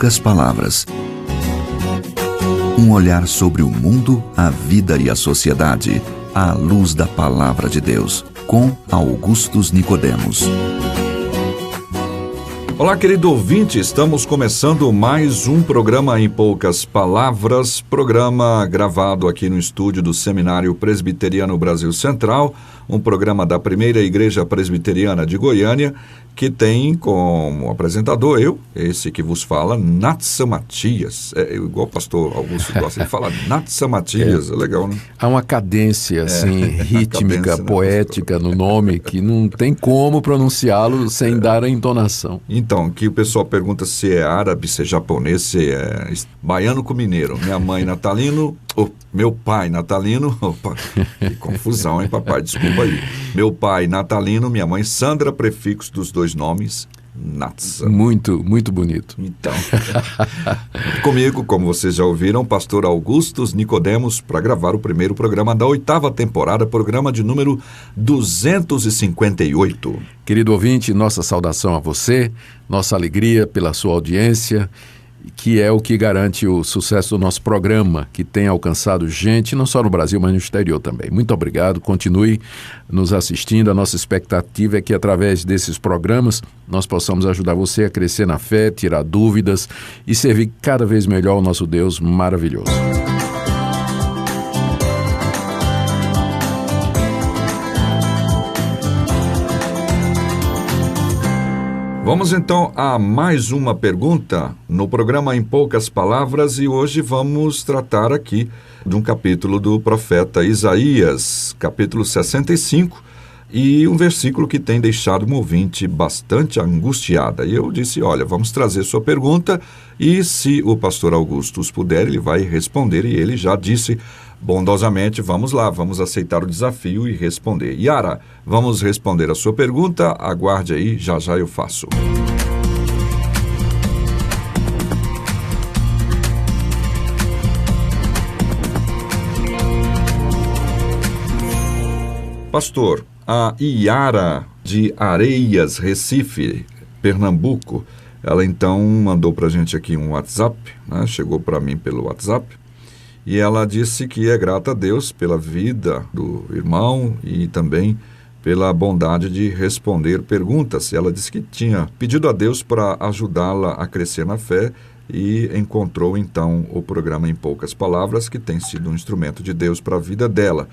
poucas palavras. Um olhar sobre o mundo, a vida e a sociedade, à luz da Palavra de Deus, com Augustus Nicodemos. Olá, querido ouvinte, estamos começando mais um programa em poucas palavras, programa gravado aqui no estúdio do Seminário Presbiteriano Brasil Central, um programa da Primeira Igreja Presbiteriana de Goiânia, que tem como apresentador esse que vos fala, Natsa Matias. Igual o pastor Augusto gosta de falar, Natsa Matias, é legal, né? Há uma cadência, assim, rítmica, cadência, poética no nome, que não tem como pronunciá-lo sem dar a entonação. Então, que o pessoal pergunta se é árabe, se é japonês, se é baiano com mineiro. Minha mãe natalino, meu pai natalino, que confusão, hein, papai? Desculpa aí. Meu pai natalino, minha mãe Sandra, prefixo dos dois nomes, Natsa. Muito, muito bonito. Então, comigo, como vocês já ouviram, pastor Augustus Nicodemos, para gravar o primeiro programa da 8ª temporada, programa de número 258. Querido ouvinte, nossa saudação a você, nossa alegria pela sua audiência, que é o que garante o sucesso do nosso programa, que tem alcançado gente, não só no Brasil, mas no exterior também. Muito obrigado, continue nos assistindo. A nossa expectativa é que, através desses programas, nós possamos ajudar você a crescer na fé, tirar dúvidas e servir cada vez melhor ao nosso Deus maravilhoso. Vamos então a mais uma pergunta no programa Em Poucas Palavras, e hoje vamos tratar aqui de um capítulo do profeta Isaías, capítulo 65, e um versículo que tem deixado uma ouvinte bastante angustiada. E eu disse, olha, vamos trazer sua pergunta e se o pastor Augustus puder, ele vai responder, e ele já disse bondosamente, vamos lá, vamos aceitar o desafio e responder. Yara, vamos responder a sua pergunta, aguarde aí, já já eu faço. Pastor, a Yara de Areias, Recife, Pernambuco, ela então mandou para a gente aqui um WhatsApp, né? Chegou para mim pelo WhatsApp, e ela disse que é grata a Deus pela vida do irmão e também pela bondade de responder perguntas. Ela disse que tinha pedido a Deus para ajudá-la a crescer na fé e encontrou então o programa Em Poucas Palavras, que tem sido um instrumento de Deus para a vida dela.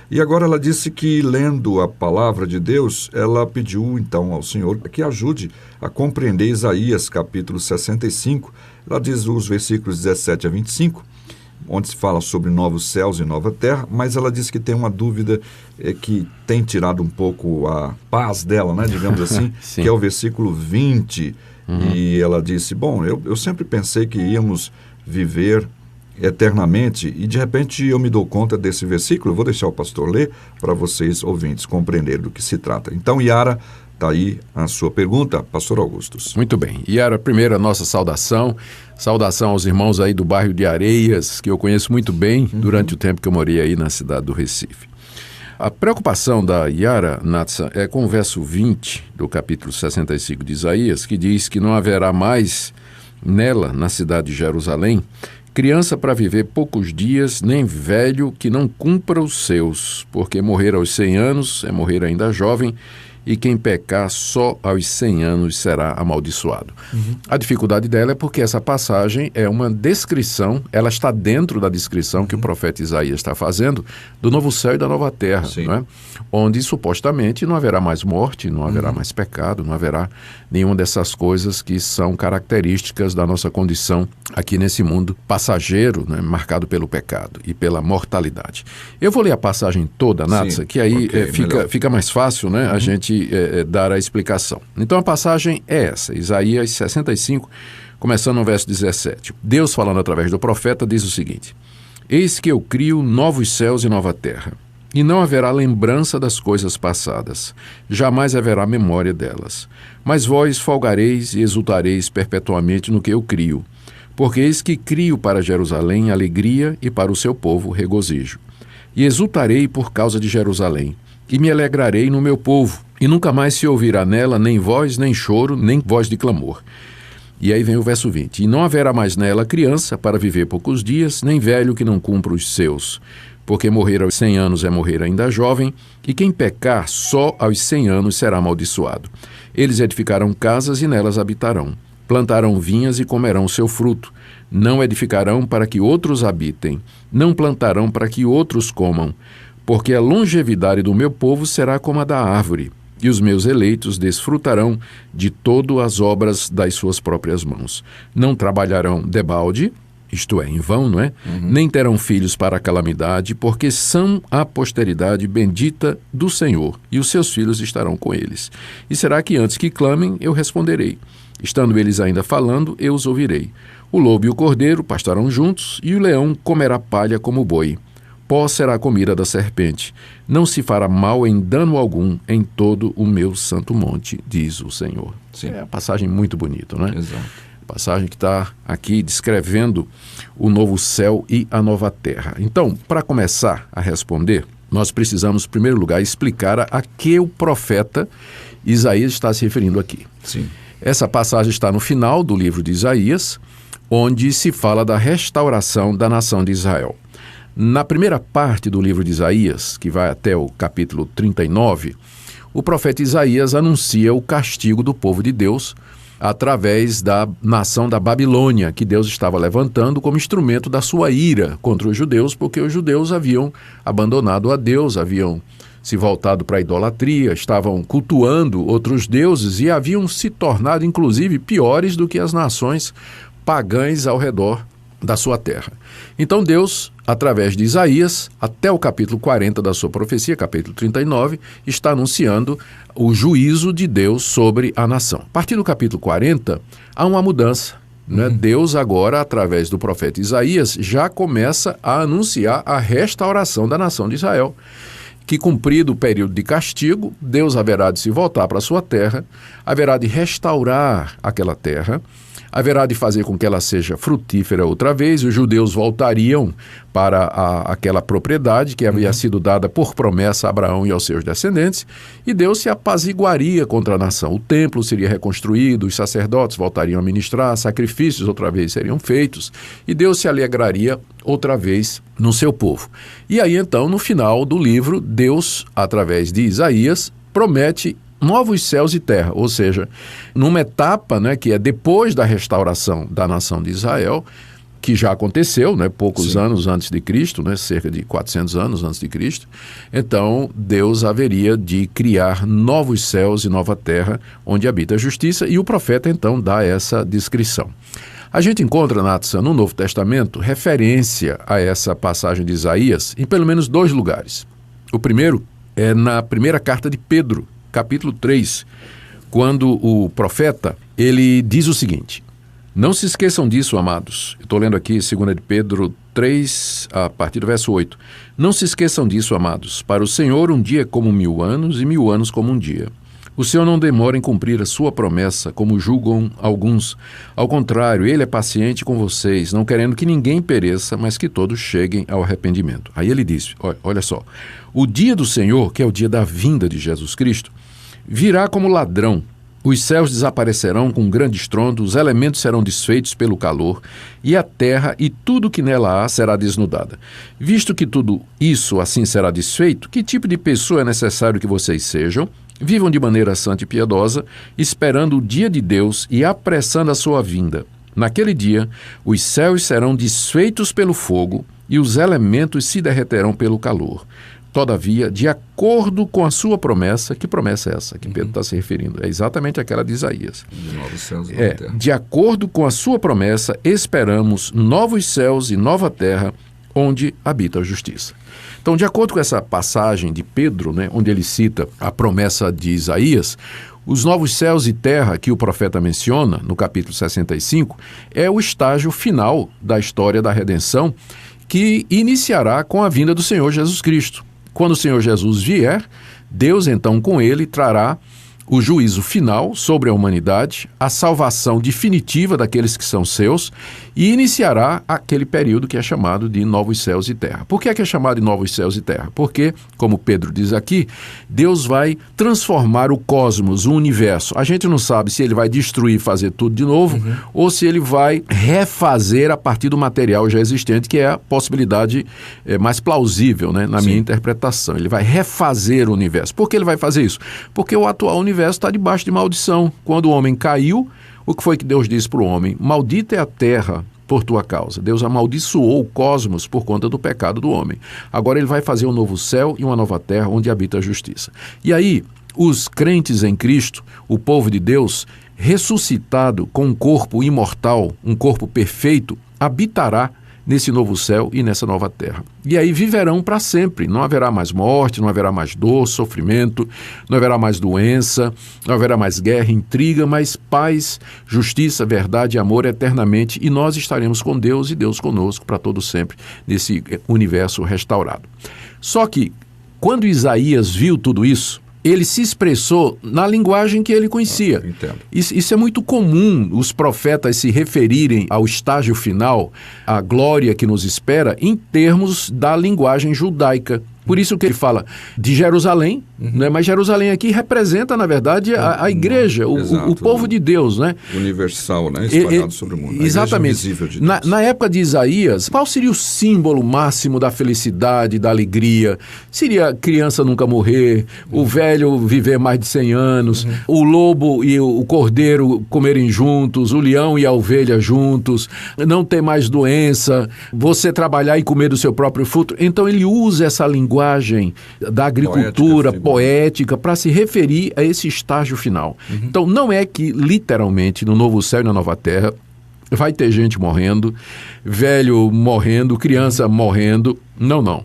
E agora ela disse que, lendo a palavra de Deus, ela pediu então ao Senhor que ajude a compreender Isaías capítulo 65. Ela diz os versículos 17 a 25, onde se fala sobre novos céus e nova terra, mas ela disse que tem uma dúvida que tem tirado um pouco a paz dela, né, digamos assim, que é o versículo 20. E ela disse, bom, eu sempre pensei que íamos viver eternamente, e de repente eu me dou conta desse versículo. Eu vou deixar o pastor ler para vocês, ouvintes, compreenderem do que se trata. Então, Yara, está aí a sua pergunta, pastor Augustus. Muito bem. Yara, primeiro a nossa saudação aos irmãos aí do bairro de Areias, que eu conheço muito bem durante o tempo que eu morei aí na cidade do Recife. A preocupação da Yara, Natsa, é com o verso 20 do capítulo 65 de Isaías, que diz que não haverá mais nela, na cidade de Jerusalém, criança para viver poucos dias, nem velho que não cumpra os seus, porque morrer aos 100 anos é morrer ainda jovem, e quem pecar só aos 100 anos será amaldiçoado. A dificuldade dela é porque essa passagem é uma descrição, ela está dentro da descrição que o profeta Isaías está fazendo do novo céu e da nova terra, não é? Onde supostamente não haverá mais morte, não haverá mais pecado, não haverá nenhuma dessas coisas que são características da nossa condição aqui nesse mundo passageiro, né, marcado pelo pecado e pela mortalidade. Eu vou ler a passagem toda, Natsa, que aí fica mais fácil, né, a gente dar a explicação. Então a passagem é essa, Isaías 65, começando no verso 17. Deus, falando através do profeta, diz o seguinte: Eis que eu crio novos céus e nova terra, e não haverá lembrança das coisas passadas, jamais haverá memória delas. Mas vós folgareis e exultareis perpetuamente no que eu crio, porque eis que crio para Jerusalém alegria e para o seu povo regozijo. E exultarei por causa de Jerusalém, e me alegrarei no meu povo, e nunca mais se ouvirá nela nem voz, nem choro, nem voz de clamor. E aí vem o verso 20. E não haverá mais nela criança para viver poucos dias, nem velho que não cumpra os seus. Porque morrer aos 100 anos é morrer ainda jovem, e quem pecar só aos 100 anos será amaldiçoado. Eles edificarão casas e nelas habitarão. Plantarão vinhas e comerão seu fruto. Não edificarão para que outros habitem. Não plantarão para que outros comam. Porque a longevidade do meu povo será como a da árvore, e os meus eleitos desfrutarão de todas as obras das suas próprias mãos. Não trabalharão debalde, isto é, em vão, não é? Nem terão filhos para a calamidade, porque são a posteridade bendita do Senhor, e os seus filhos estarão com eles. E será que antes que clamem, eu responderei. Estando eles ainda falando, eu os ouvirei. O lobo e o cordeiro pastarão juntos, e o leão comerá palha como o boi. Pó será a comida da serpente. Não se fará mal em dano algum em todo o meu santo monte, diz o Senhor. Sim. É uma passagem muito bonita, não é? Exato. Passagem que está aqui descrevendo o novo céu e a nova terra. Então, para começar a responder, nós precisamos, em primeiro lugar, explicar a que o profeta Isaías está se referindo aqui. Sim. Essa passagem está no final do livro de Isaías, onde se fala da restauração da nação de Israel. Na primeira parte do livro de Isaías, que vai até o capítulo 39, o profeta Isaías anuncia o castigo do povo de Deus através da nação da Babilônia, que Deus estava levantando como instrumento da sua ira contra os judeus, porque os judeus haviam abandonado a Deus, haviam se voltado para a idolatria, estavam cultuando outros deuses e haviam se tornado, inclusive, piores do que as nações pagãs ao redor da sua terra. Então Deus, através de Isaías, até o capítulo 40 da sua profecia, capítulo 39, está anunciando o juízo de Deus sobre a nação. A partir do capítulo 40, há uma mudança. Né? Deus agora, através do profeta Isaías, já começa a anunciar a restauração da nação de Israel, que, cumprido o período de castigo, Deus haverá de se voltar para a sua terra, haverá de restaurar aquela terra, haverá de fazer com que ela seja frutífera outra vez, os judeus voltariam para aquela propriedade que havia sido dada por promessa a Abraão e aos seus descendentes, e Deus se apaziguaria contra a nação. O templo seria reconstruído, os sacerdotes voltariam a ministrar, sacrifícios outra vez seriam feitos, e Deus se alegraria outra vez no seu povo. E aí então, no final do livro, Deus, através de Isaías, promete novos céus e terra, ou seja, numa etapa, né, que é depois da restauração da nação de Israel, que já aconteceu, né, poucos anos antes de Cristo, né, cerca de 400 anos antes de Cristo. Então, Deus haveria de criar novos céus e nova terra, onde habita a justiça, e o profeta então dá essa descrição. A gente encontra, Natsan, no Novo Testamento, referência a essa passagem de Isaías em pelo menos 2 lugares. O primeiro é na primeira carta de Pedro, capítulo 3, quando o profeta, ele diz o seguinte: não se esqueçam disso, amados. Eu estou lendo aqui 2 de Pedro 3, a partir do verso 8. Não se esqueçam disso, amados. Para o Senhor um dia é como 1000 anos e 1000 anos como um dia. O Senhor não demora em cumprir a sua promessa, como julgam alguns. Ao contrário, Ele é paciente com vocês, não querendo que ninguém pereça, mas que todos cheguem ao arrependimento. Aí ele diz, olha só, o dia do Senhor, que é o dia da vinda de Jesus Cristo, virá como ladrão. Os céus desaparecerão com um grande estrondo, os elementos serão desfeitos pelo calor, e a terra e tudo que nela há será desnudada. Visto que tudo isso assim será desfeito, que tipo de pessoa é necessário que vocês sejam? Vivam de maneira santa e piedosa, esperando o dia de Deus e apressando a sua vinda. Naquele dia, os céus serão desfeitos pelo fogo e os elementos se derreterão pelo calor. Todavia, de acordo com a sua promessa, que promessa é essa que Pedro está se referindo? É exatamente aquela de Isaías. De novos céus e nova terra. De acordo com a sua promessa, esperamos novos céus e nova terra, onde habita a justiça. Então, de acordo com essa passagem de Pedro, né, onde ele cita a promessa de Isaías, os novos céus e terra que o profeta menciona, no capítulo 65, é o estágio final da história da redenção, que iniciará com a vinda do Senhor Jesus Cristo. Quando o Senhor Jesus vier, Deus então com ele trará o juízo final sobre a humanidade, a salvação definitiva daqueles que são seus e iniciará aquele período que é chamado de novos céus e terra. Por que é chamado de novos céus e terra? Porque, como Pedro diz aqui, Deus vai transformar o cosmos, o universo. A gente não sabe se ele vai destruir e fazer tudo de novo ou se ele vai refazer a partir do material já existente, que é a possibilidade mais plausível, né, na minha interpretação. Ele vai refazer o universo. Por que ele vai fazer isso? Porque o atual universo está debaixo de maldição. Quando o homem caiu, o que foi que Deus disse para o homem? Maldita é a terra por tua causa. Deus amaldiçoou o cosmos por conta do pecado do homem. Agora ele vai fazer um novo céu e uma nova terra onde habita a justiça. E aí, os crentes em Cristo, o povo de Deus, ressuscitado com um corpo imortal, um corpo perfeito, habitará nesse novo céu e nessa nova terra. E aí viverão para sempre. Não haverá mais morte, não haverá mais dor, sofrimento, não haverá mais doença, não haverá mais guerra, intriga, mas paz, justiça, verdade e amor eternamente. E nós estaremos com Deus e Deus conosco para todo sempre nesse universo restaurado. Só que, quando Isaías viu tudo isso, ele se expressou na linguagem que ele conhecia. Isso é muito comum, os profetas se referirem ao estágio final, à glória que nos espera, em termos da linguagem judaica. Por isso que ele fala de Jerusalém, né? Mas Jerusalém aqui representa, na verdade, a igreja, o povo de Deus, né? Universal, né? Espalhado sobre o mundo. Exatamente. De Deus. Na época de Isaías, qual seria o símbolo máximo da felicidade, da alegria? Seria a criança nunca morrer, o velho viver mais de 100 anos, o lobo e o cordeiro comerem juntos, o leão e a ovelha juntos, não ter mais doença, você trabalhar e comer do seu próprio fruto. Então ele usa essa linguagem da agricultura poética para se referir a esse estágio final. Então não é que literalmente no novo céu e na nova terra vai ter gente morrendo, velho morrendo, criança morrendo. Não.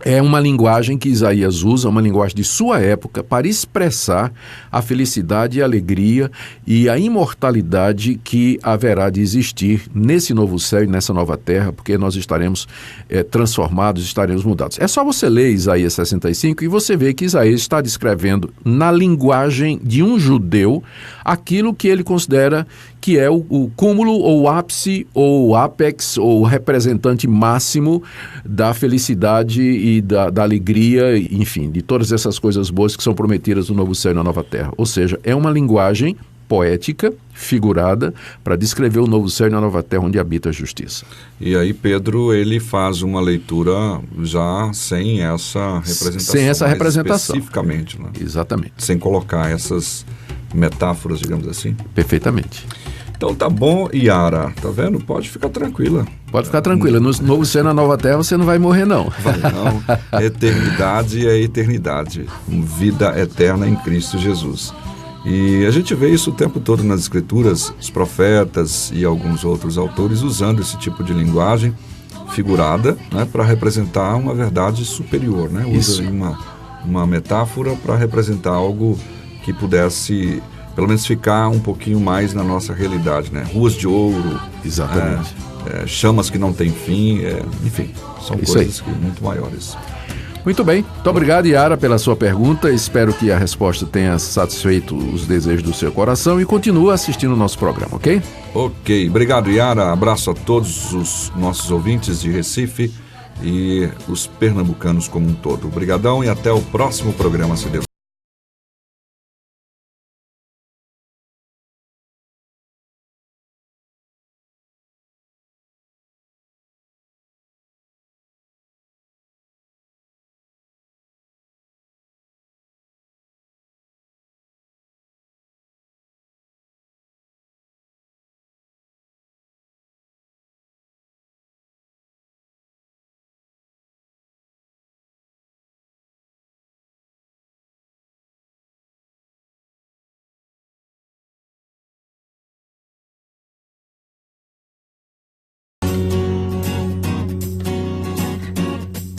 É uma linguagem que Isaías usa, uma linguagem de sua época, para expressar a felicidade e a alegria e a imortalidade que haverá de existir nesse novo céu e nessa nova terra, porque nós estaremos transformados, estaremos mudados. É só você ler Isaías 65 e você vê que Isaías está descrevendo na linguagem de um judeu aquilo que ele considera que é o cúmulo ou o ápice ou o ápex ou o representante máximo da felicidade e da alegria, enfim, de todas essas coisas boas que são prometidas no novo céu e na nova terra. Ou seja, é uma linguagem poética, figurada, para descrever o novo céu e a nova terra onde habita a justiça. E aí Pedro, ele faz uma leitura já sem essa representação. Sem essa representação. Especificamente, né? Exatamente. Sem colocar essas metáforas, digamos assim. Perfeitamente. Então tá bom, Yara, tá vendo? Pode ficar tranquila. Pode ficar tranquila. No novo céu e na nova terra você não vai morrer, não. Vai não. Eternidade é eternidade. Vida eterna em Cristo Jesus. E a gente vê isso o tempo todo nas Escrituras, os profetas e alguns outros autores usando esse tipo de linguagem figurada, né, para representar uma verdade superior, né? Usa uma metáfora para representar algo que pudesse, pelo menos, ficar um pouquinho mais na nossa realidade, né? Ruas de ouro, exatamente. Chamas que não têm fim, enfim, são coisas muito maiores. Muito bem. Muito obrigado, Yara, pela sua pergunta. Espero que a resposta tenha satisfeito os desejos do seu coração e continue assistindo o nosso programa, ok? Ok. Obrigado, Yara. Abraço a todos os nossos ouvintes de Recife e os pernambucanos como um todo. Obrigadão e até o próximo programa, se Deus.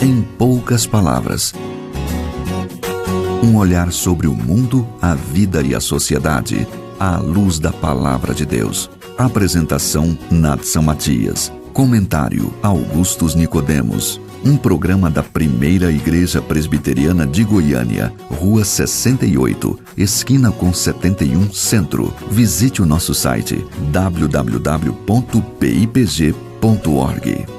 Em poucas palavras, um olhar sobre o mundo, a vida e a sociedade, à luz da Palavra de Deus. Apresentação, Nadson Matias. Comentário, Augustus Nicodemos. Um programa da Primeira Igreja Presbiteriana de Goiânia, Rua 68, esquina com 71 Centro. Visite o nosso site www.pipg.org.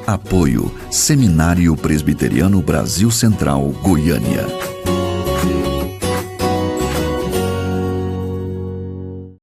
Apoio Seminário Presbiteriano Brasil Central, Goiânia.